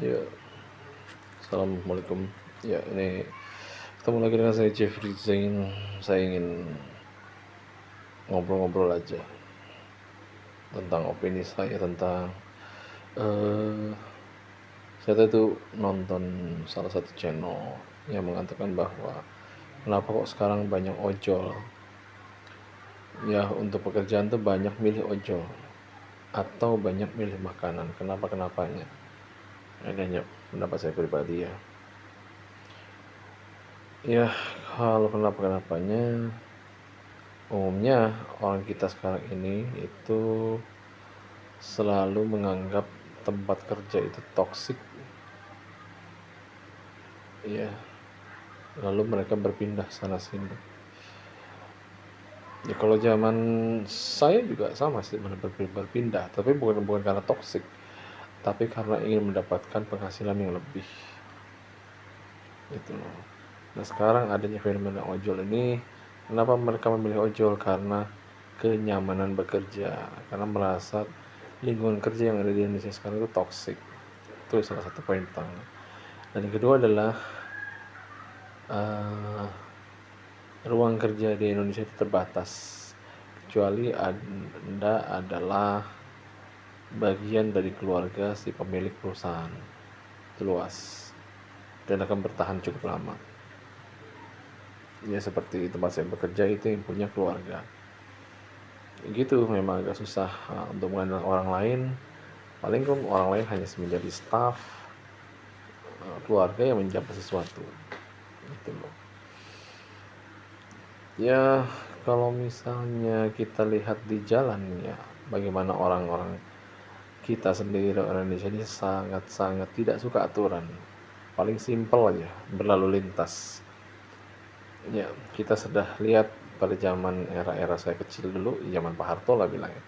Ya, assalamualaikum. Ya, ini ketemu lagi dengan saya Jeffrey Zain. Saya ingin ngobrol-ngobrol aja tentang opini saya tentang eh saya tuh nonton salah satu channel yang mengatakan bahwa kenapa kok sekarang banyak ojol. Ya, untuk pekerjaan tuh banyak milih ojol atau banyak milih makanan. Kenapanya? Ini hanya pendapat saya pribadi ya. Ya, kalau kenapanya, umumnya orang kita sekarang ini itu selalu menganggap tempat kerja itu toksik, ya. Lalu mereka berpindah sana sini. Ya kalau zaman saya juga sama sih berpindah, tapi bukan karena toksik, tapi karena ingin mendapatkan penghasilan yang lebih. Itu loh. Nah sekarang adanya fenomena ojol ini, kenapa mereka memilih ojol? Karena kenyamanan bekerja, karena merasa lingkungan kerja yang ada di Indonesia sekarang itu toksik. Itu salah satu poin pertama. Dan yang kedua adalah uh, ruang kerja di Indonesia itu terbatas, kecuali Anda adalah bagian dari keluarga si pemilik perusahaan. Itu luas dan akan bertahan cukup lama. Ya seperti tempat saya bekerja itu yang punya keluarga. Gitu memang agak susah untuk mengandalkan orang lain. Paling kan orang lain hanya menjadi staff, keluarga yang menjabat sesuatu. Gitu loh. Ya, kalau misalnya kita lihat di jalan ya, bagaimana orang-orang kita sendiri orang Indonesia ini sangat-sangat tidak suka aturan. Paling simpel aja, berlalu lintas. Ya, kita sudah lihat pada zaman era-era saya kecil dulu, zaman Pak Harto lah bilangnya.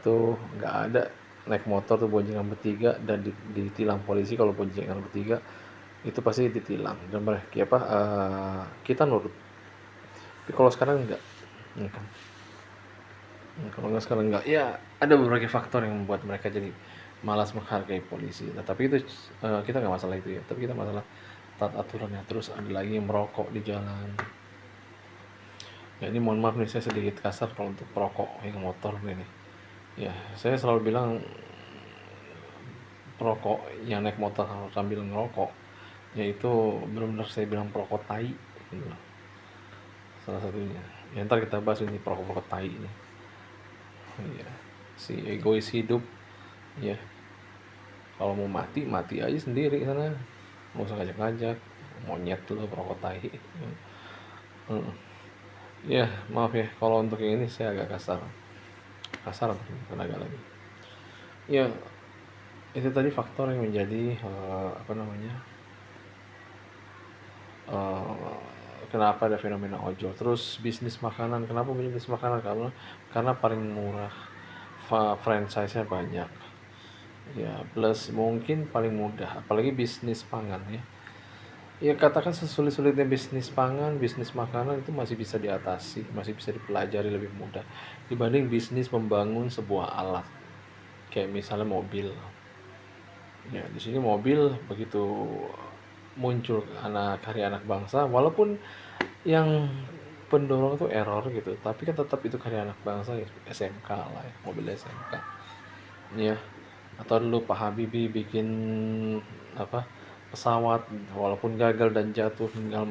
Itu nggak ada naik motor tuh boncengan bertiga dan ditilang polisi kalau boncengan bertiga itu pasti ditilang dan mereka kita nurut. Tapi kalau sekarang enggak. Ya kan? Kalau nggak sekarang nggak, ya ada beberapa faktor yang membuat mereka jadi malas menghargai polisi. Nah, tapi itu kita nggak masalah itu ya. Tapi kita masalah taat aturannya. Terus ada lagi yang merokok di jalan. Ya ini mohon maaf nih saya sedikit kasar kalau untuk perokok yang motor ini. Ya saya selalu bilang perokok yang naik motor sambil ngerokok, yaitu benar-benar saya bilang perokok tai. Gitu. Salah satunya. Ya ntar kita bahas ini perokok-perokok tai ini. Ya, si egois hidup ya. Kalau mau mati mati aja sendiri sana, nggak usah ngajak-ngajak monyet lo perokok tai. Ya maaf ya kalau untuk yang ini saya agak kasar kasar tenaga lagi ya. Itu tadi faktor yang menjadi apa namanya, uh, kenapa ada fenomena ojol. Terus bisnis makanan, kenapa bisnis makanan? Karena paling murah, franchise-nya banyak ya, plus mungkin paling mudah, apalagi bisnis pangan ya. Ya katakan sesulit-sulitnya bisnis pangan, bisnis makanan itu masih bisa diatasi, masih bisa dipelajari lebih mudah dibanding bisnis membangun sebuah alat. Kayak misalnya mobil. Ya, di sini mobil begitu muncul anak karya anak bangsa, walaupun yang pendorong itu error gitu, tapi kan tetap itu karya anak bangsa ya, SMK lah ya, mobil SMK. Ya, atau dulu Pak Habibie bikin apa pesawat walaupun gagal dan jatuh tinggal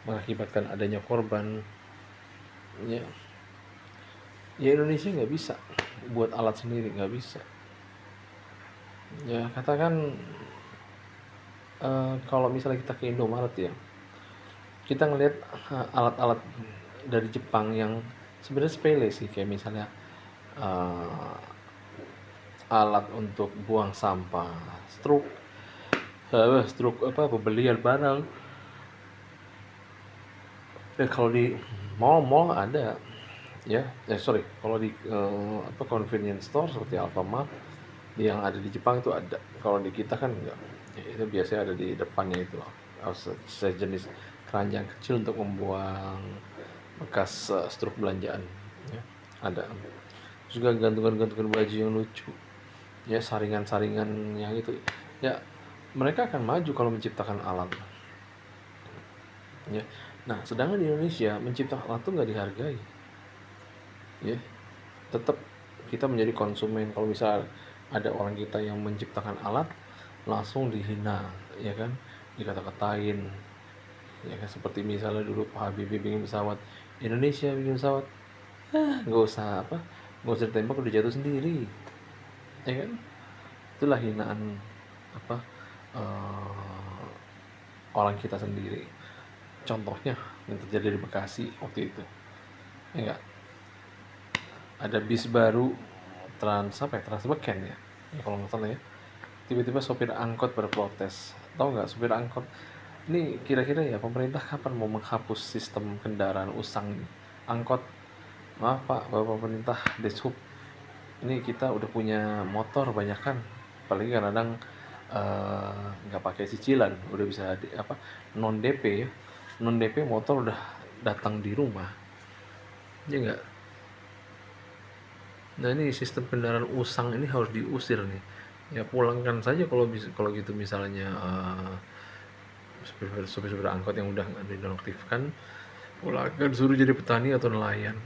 mengakibatkan adanya korban ya. Ya Indonesia nggak bisa buat alat sendiri, nggak bisa ya. Katakan kalau misalnya kita ke Indomaret ya, kita ngelihat alat-alat dari Jepang yang sebenarnya sepele sih, kayak misalnya uh, alat untuk buang sampah, struk apa pembelian barang. Ya kalau di mall-mall ada ya, sorry, kalau di convenience store seperti Alfamart yang ada di Jepang itu ada. Kalau di kita kan enggak. Ya, itu biasanya ada di depannya itu loh. Sejenis keranjang kecil untuk membuang bekas struk belanjaan. Ya, ada. Juga gantungan-gantungan baju yang lucu. Ya saringan-saringan yang itu. Ya, mereka akan maju kalau menciptakan alat. Ya. Nah, sedangkan di Indonesia menciptakan alat itu nggak dihargai. Ya, tetap kita menjadi konsumen. Kalau misal ada orang kita yang menciptakan alat, langsung dihina, ya kan, dikata-katain, ya kan, seperti misalnya dulu Pak Habibie bikin pesawat, Indonesia bikin pesawat, nggak usah apa, nggak usah ditembak udah jatuh sendiri, ya kan, itulah hinaan apa, eh, orang kita sendiri. Contohnya yang terjadi di Bekasi waktu itu, ya enggak, ada bis baru trans apa ya, Transbeken ya, ya kalau nggak salah ya, tiba-tiba sopir angkot berprotes. Tahu nggak sopir angkot ini, kira-kira ya pemerintah kapan mau menghapus sistem kendaraan usang angkot? Maaf Pak, Bapak pemerintah Dishub, ini kita udah punya motor banyak kan, apalagi kadang nggak pakai cicilan, udah bisa apa, non DP ya, non DP motor udah datang di rumah, ya nggak. Nah ini sistem kendaraan usang ini harus diusir nih, ya pulangkan saja kalau bisa, kalau gitu misalnya supir-supir angkot yang udah nggak dinonaktifkan, pulangkan suruh jadi petani atau nelayan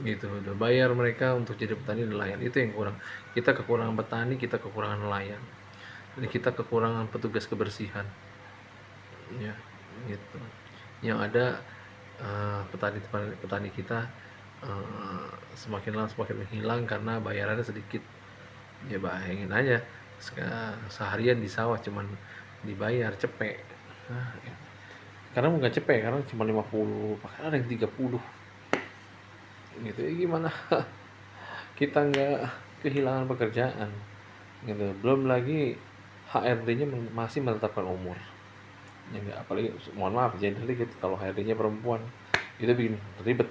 gitu, udah bayar mereka untuk jadi petani dan nelayan. Itu yang kurang, kita kekurangan petani, kita kekurangan nelayan, jadi kita kekurangan petugas kebersihan, ya gitu. Yang ada petani petani kita semakin lama semakin menghilang karena bayarannya sedikit. Ya bayangin aja, seharian di sawah cuman dibayar cepek. Nah, ya. Karena bukan cepek, karena cuma 50, bahkan ada yang 30 gitu ya, gimana kita nggak kehilangan pekerjaan gitu. Belum lagi HRD-nya masih menetapkan umur, ya nggak, apalagi mohon maaf gender dikit, kalau HRD-nya perempuan itu bikin ribet,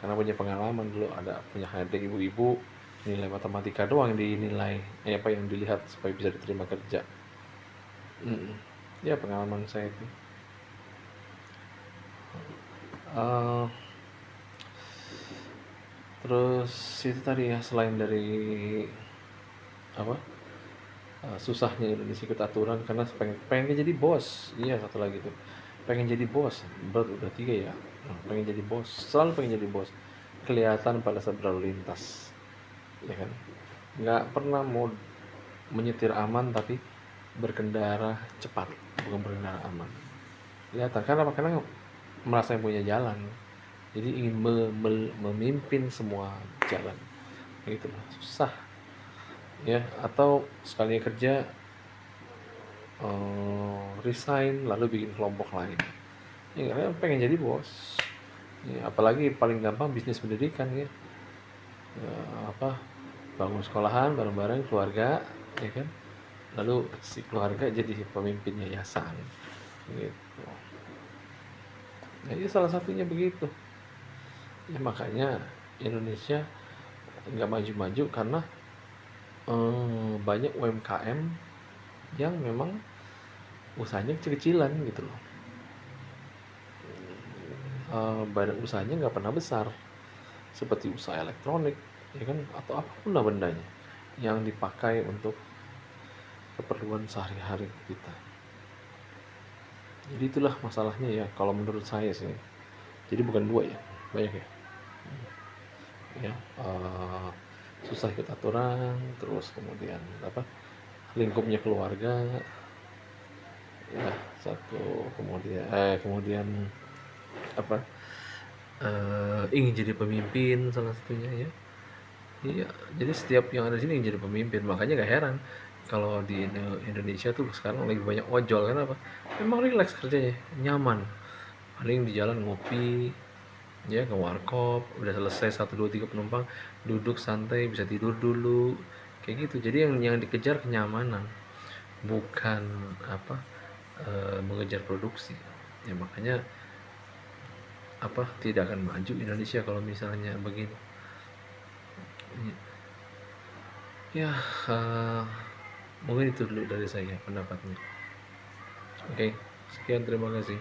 karena punya pengalaman dulu, ada punya HRD ibu-ibu, nilai matematika doang yang dinilai, apa yang dilihat supaya bisa diterima kerja. Ya pengalaman saya itu. Eh, terus itu tadi ya, selain dari apa, susahnya Indonesia ikut aturan karena pengen jadi bos. Iya, satu lagi tuh, pengen jadi bos, udah tiga ya. Nah, pengen jadi bos, selalu pengen jadi bos, kelihatan pada saat berlalu lintas, ya kan, nggak pernah mau menyetir aman, tapi berkendara cepat, bukan berkendara aman, kelihatan karena merasa yang punya jalan, jadi ingin memimpin semua jalan, gitu lah, susah ya. Atau sekali kerja resign lalu bikin kelompok lain, ya karena pengen jadi bos ya. Apalagi paling gampang bisnis pendidikan ya, apa, bangun sekolahan bareng-bareng keluarga, ya kan, lalu si keluarga jadi pemimpin yayasan gitu. Nah ini salah satunya begitu ya, makanya Indonesia nggak maju-maju karena banyak UMKM yang memang usahanya kecil-kecilan gitu loh. Badan usahanya nggak pernah besar, seperti usaha elektronik, ya kan, atau apapun lah bendanya yang dipakai untuk keperluan sehari-hari kita. Jadi itulah masalahnya ya, kalau menurut saya sih. Jadi bukan dua ya, banyak ya. Ya, susah ikut aturan, terus kemudian apa, lingkupnya keluarga, ya satu, kemudian apa, ingin jadi pemimpin salah satunya ya. Iya, jadi setiap yang ada di sini ingin jadi pemimpin, makanya gak heran kalau di Indonesia tuh sekarang lagi banyak ojol. Kenapa? Memang rileks kerjanya, nyaman, paling di jalan ngopi, ya ke warkop, udah selesai satu dua tiga penumpang, duduk santai, bisa tidur dulu, kayak gitu. Jadi yang dikejar kenyamanan, bukan apa, mengejar produksi. Ya makanya apa, tidak akan maju Indonesia kalau misalnya begini ya. uh, Mungkin itu dulu dari saya pendapatnya. Oke, sekian, terima kasih.